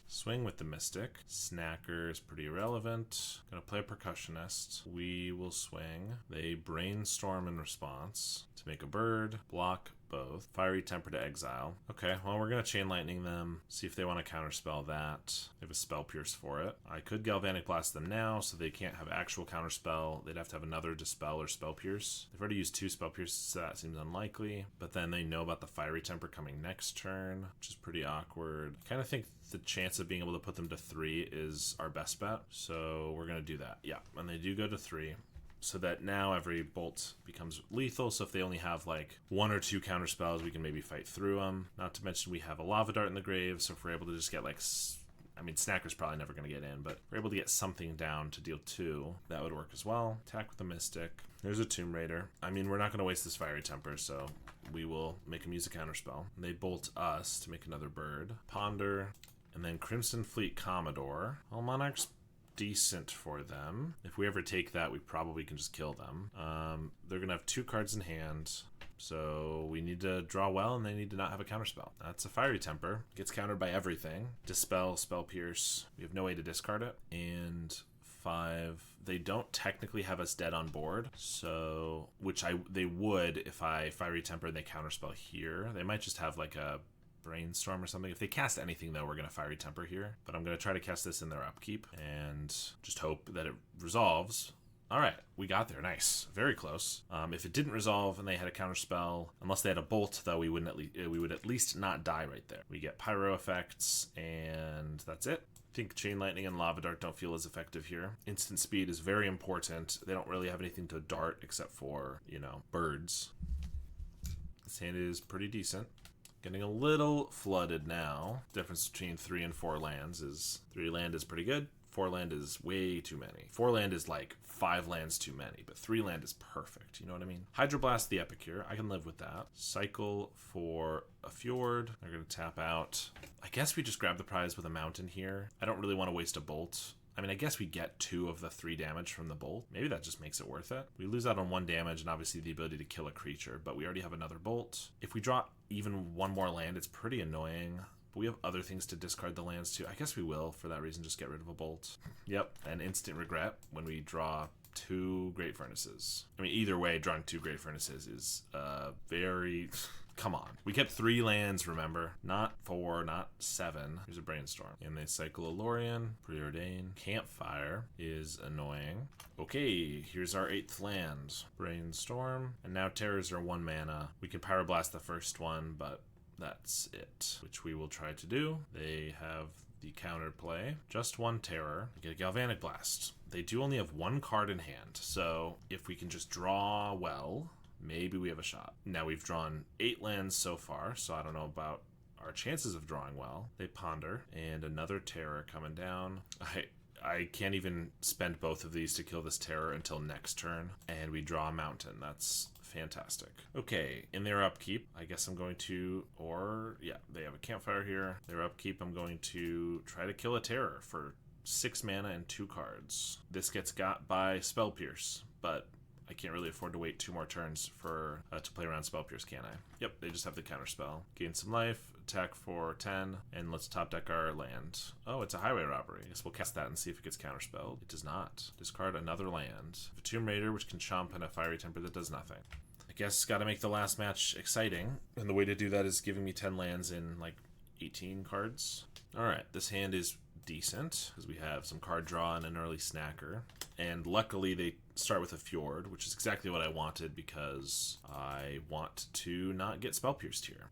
Swing with the Mystic. Snacker is pretty irrelevant. Gonna play a Percussionist. We will swing. They Brainstorm in response to make a bird. Block both. Fiery Temper to exile. Okay, well, we're gonna Chain Lightning them. See if they want to counterspell that. They have a Spell Pierce for it. I could Galvanic Blast them now, so they can't have actual counterspell. They'd have to have another Dispel or Spell Pierce. They've already used 2 Spell Pierces, so that seems unlikely. But then they know about the Fiery Temper coming next turn, which is pretty awkward. I kind of think the chance of being able to put them to 3 is our best bet. So we're gonna do that. Yeah, and they do go to 3. So that now every bolt becomes lethal. So if they only have like 1 or 2 counter spells, we can maybe fight through them. Not to mention we have a Lava Dart in the grave. So if we're able to just get like, I mean, Snacker's probably never going to get in, but we're able to get something down to deal 2. That would work as well. Attack with the Mystic. There's a Tomb Raider. I mean, we're not going to waste this Fiery Temper, so we will make him use a counterspell. They bolt us to make another bird. Ponder, and then Crimson Fleet Commodore. Well, Monarch's decent for them. If we ever take that, we probably can just kill them. They're going to have 2 cards in hand. So we need to draw well, and they need to not have a counterspell. That's a Fiery Temper. Gets countered by everything. Dispel, Spell Pierce. We have no way to discard it. And 5. They don't technically have us dead on board, so they would if I Fiery Temper and they counterspell here. They might just have like a Brainstorm or something. If they cast anything, though, we're going to Fiery Temper here. But I'm going to try to cast this in their upkeep and just hope that it resolves. All right, we got there. Nice. Very close. If it didn't resolve and they had a counterspell, unless they had a bolt, though, we would at least not die right there. We get pyro effects, and that's it. I think Chain Lightning and Lava Dart don't feel as effective here. Instant speed is very important. They don't really have anything to dart except for, birds. This hand is pretty decent. Getting a little flooded now. Difference between 3 and 4 lands is 3 land is pretty good. 4 land is way too many. 4 land is like 5 lands too many, but 3 land is perfect. You know what I mean? Hydroblast the Epicure. I can live with that. Cycle for a Fjord. They're going to tap out. I guess we just grab the prize with a mountain here. I don't really want to waste a bolt. I mean, I guess we get 2 of the 3 damage from the bolt. Maybe that just makes it worth it. We lose out on 1 damage and obviously the ability to kill a creature, but we already have another bolt. If we draw even 1 more land, it's pretty annoying. But we have other things to discard the lands to. I guess we will, for that reason, just get rid of a bolt. Yep, and instant regret when we draw 2 Great Furnaces. I mean, either way, drawing 2 Great Furnaces is very... Come on. We kept 3 lands, remember? Not 4, not 7. Here's a Brainstorm. And they cycle a Lorien, Preordain. Campfire is annoying. Okay, here's our 8th land. Brainstorm. And now Terrors are 1 mana. We can Pyroblast the first one, but that's it, which we will try to do. They have the counterplay. Just 1 terror. We get a Galvanic Blast. They do only have 1 card in hand, so if we can just draw well, maybe we have a shot. Now we've drawn 8 lands so far, so I don't know about our chances of drawing well. They ponder, and another terror coming down. I can't even spend both of these to kill this terror until next turn, and we draw a mountain. That's fantastic. Okay, in their upkeep, I guess I'm going to, they have a campfire here. Their upkeep, I'm going to try to kill a terror for 6 mana and 2 cards. This gets got by Spell Pierce, but I can't really afford to wait 2 more turns for to play around Spell Pierce, can I? Yep, they just have the counterspell. Gain some life, attack for 10, and let's top deck our land. Oh, it's a Highway Robbery. I guess we'll cast that and see if it gets counterspelled. It does not. Discard another land. A Tomb Raider, which can chomp, and a Fiery Temper that does nothing. I guess gotta make the last match exciting, and the way to do that is giving me 10 lands in like 18 cards. Alright, this hand is decent, because we have some card draw and an early snacker. And luckily they start with a Fjord, which is exactly what I wanted because I want to not get Spell Pierced here.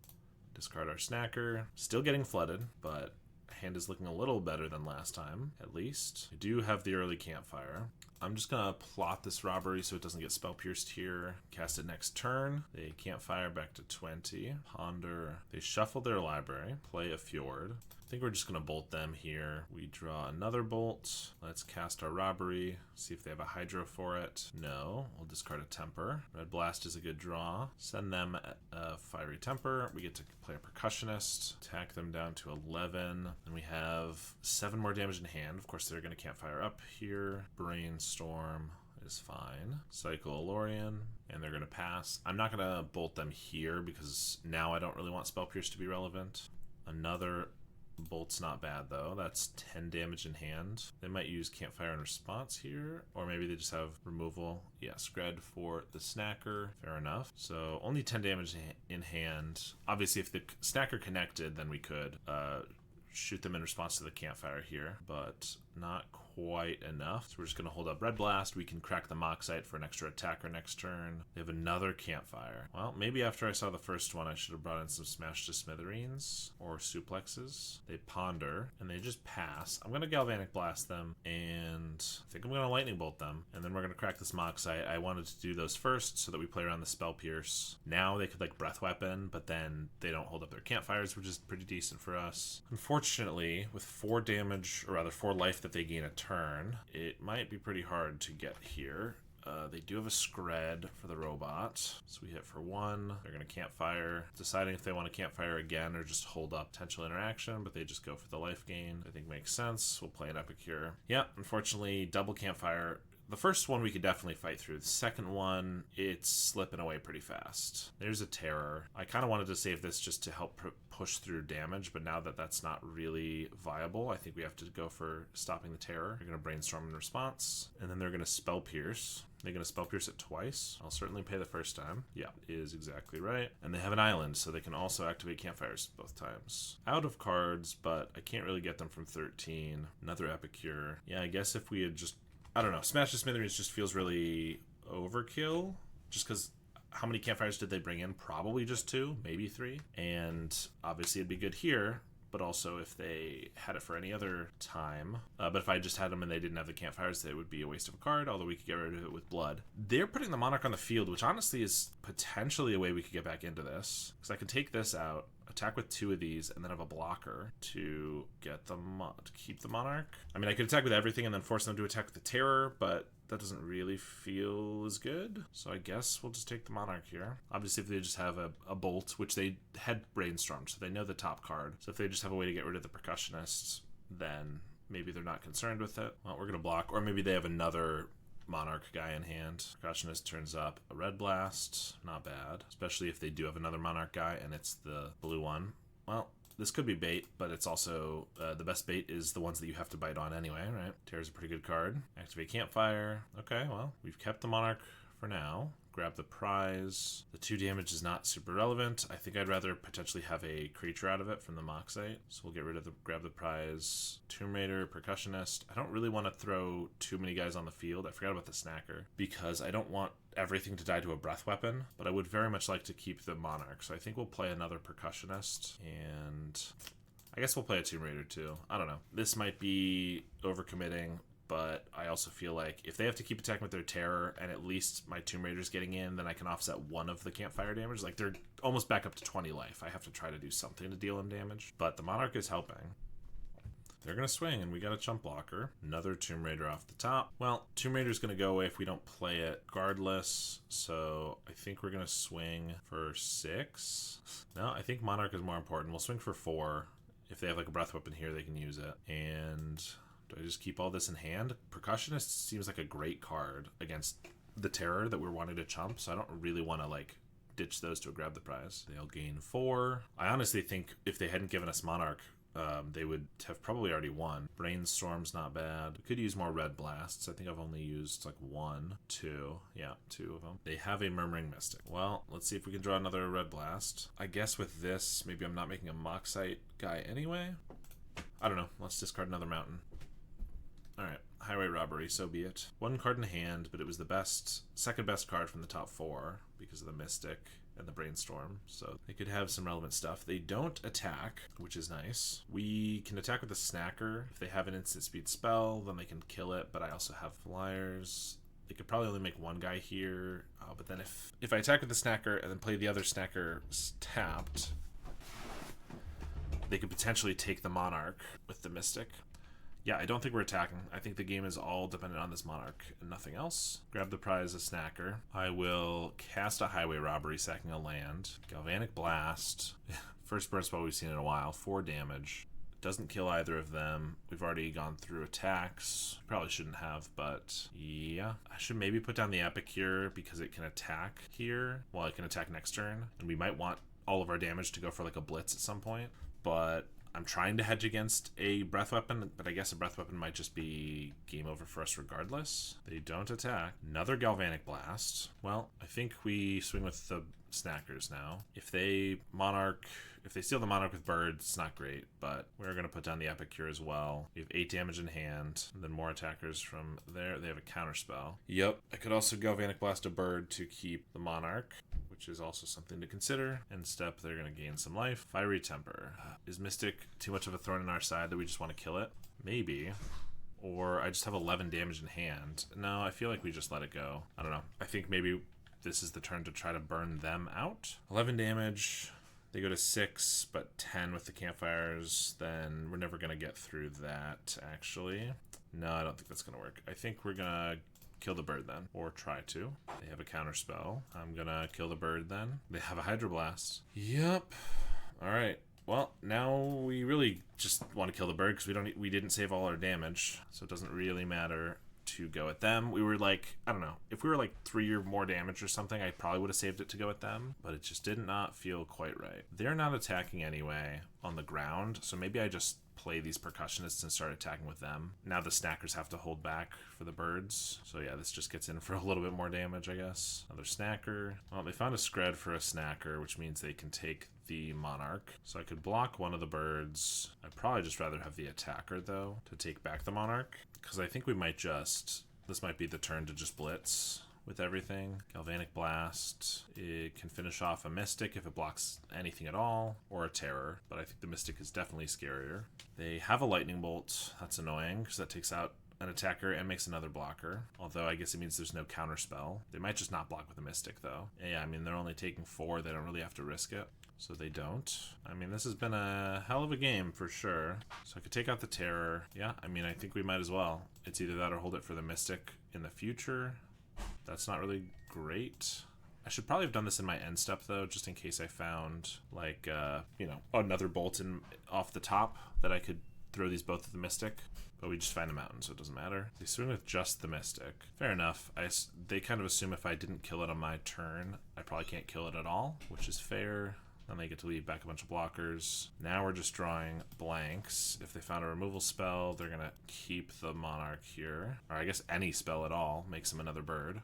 Discard our snacker. Still getting flooded, but hand is looking a little better than last time, at least. I do have the early campfire. I'm just gonna plot this robbery so it doesn't get Spell Pierced here. Cast it next turn. They campfire back to 20. Ponder. They shuffle their library. Play a Fjord. I think we're just going to bolt them here. We draw another bolt. Let's cast our robbery. See if they have a Hydro for it. No. We'll discard a Temper. Red Blast is a good draw. Send them a Fiery Temper. We get to play a Percussionist. Attack them down to 11. And we have 7 more damage in hand. Of course, they're going to campfire up here. Brainstorm is fine. Cycle a Lorien. And they're going to pass. I'm not going to bolt them here because now I don't really want Spell Pierce to be relevant. Another bolt's not bad though. That's 10 damage in hand. They might use Campfire in response here, or maybe they just have removal. Yeah, Scred for the snacker. Fair enough. So only 10 damage in hand. Obviously, if the snacker connected, then we could shoot them in response to the campfire here, but not quite enough. So we're just going to hold up Red Blast. We can crack the Moxite for an extra attacker next turn. They have another Campfire. Well, maybe after I saw the first one, I should have brought in some Smash to Smithereens or Suplexes. They ponder, and they just pass. I'm going to Galvanic Blast them, and I think I'm going to Lightning Bolt them, and then we're going to crack this Moxite. I wanted to do those first so that we play around the Spell Pierce. Now they could, like, Breath Weapon, but then they don't hold up their Campfires, which is pretty decent for us. Unfortunately, with 4 damage, or rather 4 life that they gain a turn, it might be pretty hard to get here. They do have a Scred for the robot, so we hit for 1. They're going to Campfire, deciding if they want to Campfire again or just hold up potential interaction, but they just go for the life gain. I think makes sense. We'll play an Epicure. Yeah, unfortunately, double Campfire. The first one we could definitely fight through. The second one, it's slipping away pretty fast. There's a Terror. I kind of wanted to save this just to help push through damage, but now that that's not really viable, I think we have to go for stopping the Terror. They're going to Brainstorm in response, and then they're going to Spell Pierce. They're going to Spell Pierce it twice. I'll certainly pay the first time. Yeah, is exactly right. And they have an island, so they can also activate Campfires both times. Out of cards, but I can't really get them from 13. Another Epicure. Yeah, I guess if we had just... I don't know. Smash to Smithereens just feels really overkill. Just because how many Campfires did they bring in? Probably just 2, maybe 3. And obviously it'd be good here, but also if they had it for any other time. But if I just had them and they didn't have the Campfires, it would be a waste of a card, although we could get rid of it with Blood. They're putting the Monarch on the field, which honestly is potentially a way we could get back into this. Because I can take this out, attack with 2 of these, and then have a blocker to get the to keep the Monarch. I mean, I could attack with everything and then force them to attack with the Terror, but that doesn't really feel as good. So I guess we'll just take the Monarch here. Obviously, if they just have a Bolt, which they had Brainstormed, so they know the top card. So if they just have a way to get rid of the Percussionists, then maybe they're not concerned with it. Well, we're going to block, or maybe they have another Monarch guy in hand. Percussionist turns up a Red Blast. Not bad. Especially if they do have another Monarch guy and it's the blue one. Well, this could be bait, but it's also the best bait is the ones that you have to bite on anyway, right? Terror's a pretty good card. Activate Campfire. Okay, well, we've kept the Monarch for now. Grab the prize. The 2 damage is not super relevant. I think I'd rather potentially have a creature out of it from the Moxite. So we'll get rid of the grab the prize. Tomb Raider, Percussionist. I don't really want to throw too many guys on the field. I forgot about the Snacker because I don't want everything to die to a breath weapon, but I would very much like to keep the Monarch. So I think we'll play another Percussionist, and I guess we'll play a Tomb Raider too. I don't know. This might be overcommitting, but I also feel like if they have to keep attacking with their Terror and at least my Tomb Raider's getting in, then I can offset 1 of the Campfire damage. Like, they're almost back up to 20 life. I have to try to do something to deal them damage, but the Monarch is helping. They're going to swing, and we got a Chump Blocker. Another Tomb Raider off the top. Well, Tomb Raider's going to go away if we don't play it regardless, so I think we're going to swing for 6. No, I think Monarch is more important. We'll swing for 4. If they have, like, a Breath Weapon here, they can use it. And do I just keep all this in hand? Percussionist seems like a great card against the Terror that we're wanting to chump, so I don't really want to, like, ditch those to grab the prize. They'll gain 4. I honestly think if they hadn't given us Monarch, they would have probably already won. Brainstorm's not bad. We could use more Red Blasts. I think I've only used like 1, 2. Yeah, 2 of them. They have a Murmuring Mystic. Well, let's see if we can draw another Red Blast. I guess with this, maybe I'm not making a Moxite guy anyway. I don't know. Let's discard another mountain. Alright, Highway Robbery, so be it. 1 card in hand, but it was the second best card from the top 4 because of the Mystic and the Brainstorm, so they could have some relevant stuff. They don't attack, which is nice. We can attack with a Snacker. If they have an instant speed spell, then they can kill it, but I also have Flyers. They could probably only make 1 guy here, but then if I attack with the Snacker and then play the other Snacker tapped, they could potentially take the Monarch with the Mystic. Yeah, I don't think we're attacking. I think the game is all dependent on this Monarch and nothing else. Grab the prize, a Snacker. I will cast a Highway Robbery, sacking a land. Galvanic Blast. First burn spell we've seen in a while. 4 damage. Doesn't kill either of them. We've already gone through attacks. Probably shouldn't have, but yeah. I should maybe put down the Epicure because it can attack here while it can attack next turn. And we might want all of our damage to go for like a blitz at some point. But I'm trying to hedge against a breath weapon, but I guess a breath weapon might just be game over for us regardless. They don't attack. Another Galvanic Blast. Well, I think we swing with the Snackers now. If they steal the Monarch with birds, it's not great, but we're going to put down the Epic Cure as well. We have 8 damage in hand, and then more attackers from there. They have a counter spell. Yep, I could also Galvanic Blast a bird to keep the Monarch, which is also something to consider. End step, they're going to gain some life. Fiery Temper. Is Mystic too much of a thorn in our side that we just want to kill it? Maybe. Or I just have 11 damage in hand. No, I feel like we just let it go. I don't know. I think maybe this is the turn to try to burn them out. 11 damage. They go to 6, but 10 with the campfires. Then we're never going to get through that, actually. No, I don't think that's going to work. I think we're going to kill the bird then, or try to. They have a counter spell. I'm going to kill the bird then. They have a Hydroblast. Yep. All right. Well, now we really just want to kill the bird because we didn't save all our damage, so it doesn't really matter to go at them. We were like, I don't know, if we were like 3 or more damage or something, I probably would have saved it to go at them, but it just did not feel quite right. They're not attacking anyway on the ground, so maybe I just play these percussionists and start attacking with them. Now the snackers have to hold back for the birds, so yeah, this just gets in for a little bit more damage, I guess. Another snacker. Well, they found a scred for a snacker, which means they can take the Monarch, so I could block one of the birds. I'd probably just rather have the attacker though to take back the Monarch, because I think we might this might be the turn to just blitz with everything. Galvanic Blast. It can finish off a Mystic if it blocks anything at all, or a Terror, but I think the Mystic is definitely scarier. They have a Lightning Bolt. That's annoying because that takes out an attacker and makes another blocker, although I guess it means there's no counter spell. They might just not block with a Mystic though. Yeah, I mean, they're only taking 4. They don't really have to risk it. So they don't. I mean, this has been a hell of a game for sure. So I could take out the Terror. Yeah, I mean, I think we might as well. It's either that or hold it for the Mystic in the future. That's not really great. I should probably have done this in my end step though, just in case I found like, another bolt off the top that I could throw these both at the Mystic. But we just find a mountain, so it doesn't matter. They swing with just the Mystic. Fair enough. They kind of assume if I didn't kill it on my turn, I probably can't kill it at all, which is fair. Then they get to leave back a bunch of blockers. Now we're just drawing blanks. If they found a removal spell, they're going to keep the Monarch here. Or I guess any spell at all makes them another bird.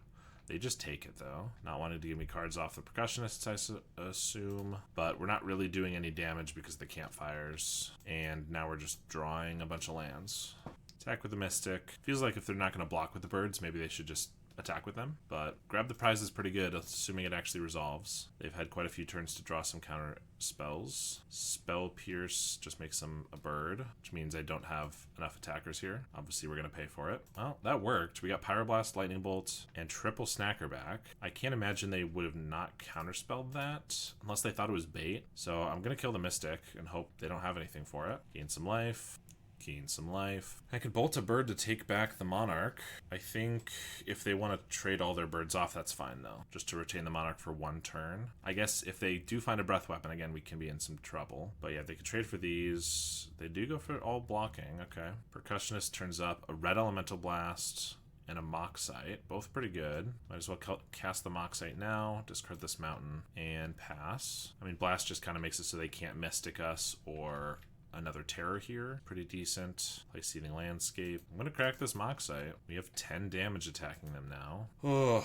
They just take it, though. Not wanting to give me cards off the Percussionists, I assume. But we're not really doing any damage because of the campfires. And now we're just drawing a bunch of lands. Attack with the Mystic. Feels like if they're not going to block with the birds, maybe they should just attack with them. But grab the prize is pretty good, assuming it actually resolves. They've had quite a few turns to draw some counter spells. Spell Pierce just makes them a bird, which means I don't have enough attackers here. Obviously, we're going to pay for it. Well, that worked. We got Pyroblast, Lightning Bolt, and triple Snacker back. I can't imagine they would have not counterspelled that unless they thought it was bait. So I'm going to kill the Mystic and hope they don't have anything for it. Gain some life. Gain some life. I could bolt a bird to take back the Monarch. I think if they want to trade all their birds off, that's fine though. Just to retain the Monarch for 1 turn. I guess if they do find a breath weapon, again, we can be in some trouble. But yeah, they could trade for these. They do go for all blocking. Okay. Percussionist turns up a red elemental blast and a Moxite. Both pretty good. Might as well cast the Moxite now, discard this mountain, and pass. I mean, blast just kind of makes it so they can't Mystic us or another Terror here. Pretty decent. Play Seething Landscape. I'm going to crack this Moxite. We have 10 damage attacking them now. Oh,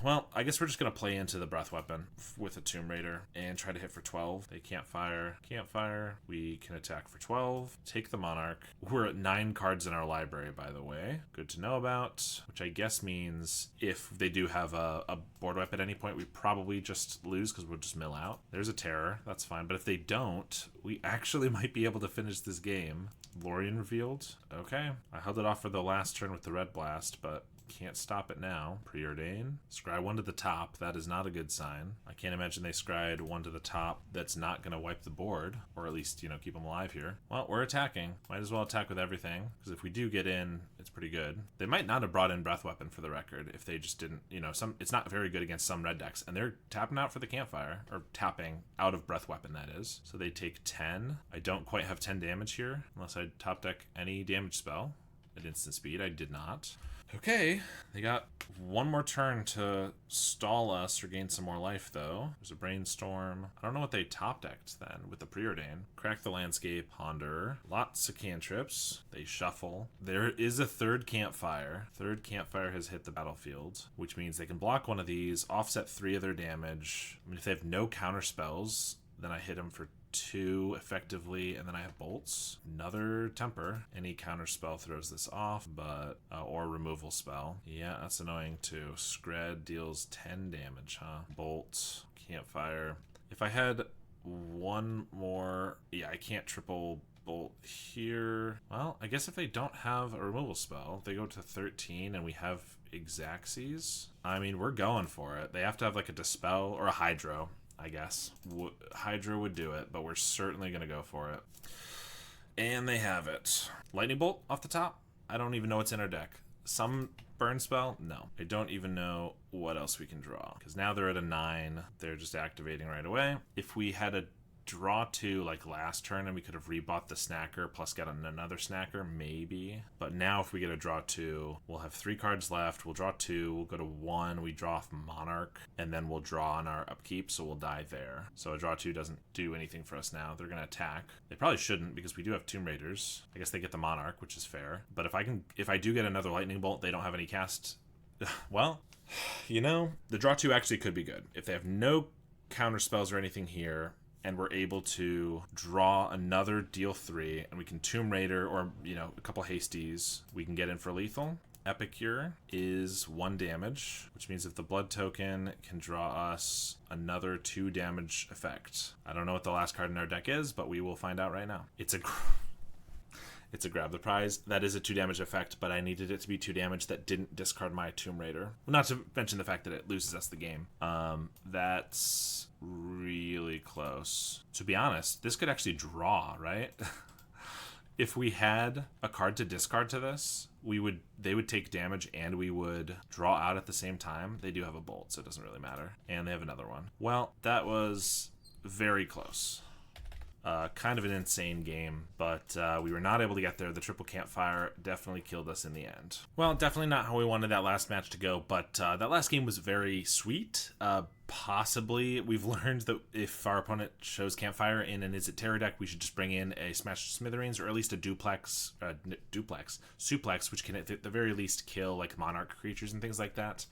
well, I guess we're just going to play into the breath weapon with a Tomb Raider and try to hit for 12. They can't fire. Can't fire. We can attack for 12. Take the Monarch. We're at 9 cards in our library, by the way. Good to know about, which I guess means if they do have a board wipe at any point, we probably just lose because we'll just mill out. There's a Terror. That's fine. But if they don't, we actually might be able to finish this game. Lorien revealed. Okay. I held it off for the last turn with the Red Blast, but can't stop it now. Preordain. Scry 1 to the top. That is not a good sign. I can't imagine they scried 1 to the top that's not going to wipe the board, or at least, keep them alive here. Well, we're attacking. Might as well attack with everything, because if we do get in, it's pretty good. They might not have brought in Breath Weapon for the record if they just didn't, it's not very good against some red decks, and they're tapping out for the campfire, or tapping out of Breath Weapon, that is. So they take 10. I don't quite have 10 damage here, unless I top deck any damage spell at instant speed. I did not. Okay, they got one more turn to stall us or gain some more life, though. There's a Brainstorm. I don't know what they top decked then with the Preordain. Crack the Landscape, Ponder. Lots of cantrips. They shuffle. There is a third Campfire. Third Campfire has hit the battlefield, which means they can block one of these, offset 3 of their damage. I mean, if they have no counter spells, then I hit them for 2 effectively, and then I have bolts. Another temper. Any counter spell throws this off, but or removal spell. Yeah, that's annoying too. Scred deals 10 damage, huh? Bolt, Campfire. If I had one more, yeah, I can't triple bolt here. Well, I guess if they don't have a removal spell, they go to 13, and we have Exacxes. I mean, we're going for it. They have to have like a Dispel or a Hydro, I guess. Hydra would do it, but we're certainly going to go for it. And they have it. Lightning Bolt off the top? I don't even know what's in our deck. Some burn spell? No. I don't even know what else we can draw. Because now they're at a 9. They're just activating right away. If we had a draw 2 like last turn and we could have rebought the snacker plus get another snacker, maybe. But now if we get a draw 2, we'll have 3 cards left. We'll draw 2, we'll go to 1, we draw off Monarch, and then we'll draw on our upkeep, so we'll die there. So a draw 2 doesn't do anything for us now. They're going to attack. They probably shouldn't because we do have Tomb Raiders. I guess they get the Monarch, which is fair. But if I do get another Lightning Bolt, they don't have any cast. Well, you know, the draw 2 actually could be good. If they have no counter spells or anything here, and we're able to draw another deal 3, and we can Tomb Raider or, you know, a couple hasties, we can get in for lethal. Epicure is 1 damage, which means if the blood token can draw us another 2 damage effect. I don't know what the last card in our deck is, but we will find out right now. It's a grab the prize. That is a 2 damage effect, but I needed it to be 2 damage that didn't discard my Tomb Raider. Well, not to mention the fact that it loses us the game. That's really close. To be honest, this could actually draw, right? If we had a card to discard to this, they would take damage and we would draw out at the same time. They do have a bolt, so it doesn't really matter. And they have another one. Well, that was very close. Kind of an insane game, but we were not able to get there. The triple Campfire definitely killed us in the end. Well, definitely not how we wanted that last match to go, but that last game was very sweet. Possibly, we've learned that if our opponent shows Campfire in an Izzet Terror deck, we should just bring in a Smash Smithereens, or at least a Suplex, which can at the very least kill like Monarch creatures and things like that,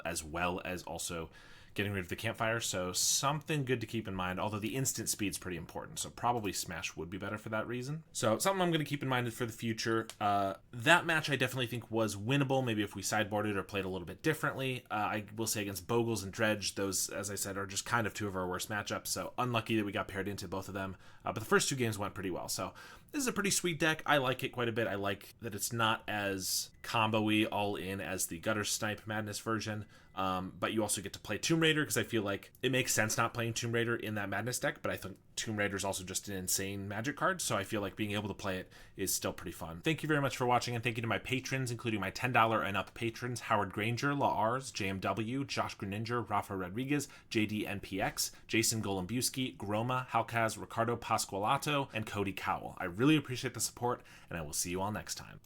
as well as also getting rid of the Campfire, so something good to keep in mind, although the instant speed's pretty important, so probably Smash would be better for that reason. So something I'm going to keep in mind for the future. That match I definitely think was winnable, maybe if we sideboarded or played a little bit differently. I will say against Bogles and Dredge, those, as I said, are just kind of 2 of our worst matchups, so unlucky that we got paired into both of them, but the first 2 games went pretty well, so this is a pretty sweet deck. I like it quite a bit. I like that it's not as combo-y all in as the Gutter Snipe Madness version. But you also get to play Tomb Raider, because I feel like it makes sense not playing Tomb Raider in that Madness deck, but I think Tomb Raider is also just an insane Magic card, so I feel like being able to play it is still pretty fun. Thank you very much for watching, and thank you to my patrons, including my $10 and up patrons: Howard Granger, Laars, JMW, Josh Greninger, Rafa Rodriguez, JDNPX, Jason Golombuski, Groma, Halkaz, Ricardo Pasqualato, and Cody Cowell. I really appreciate the support, and I will see you all next time.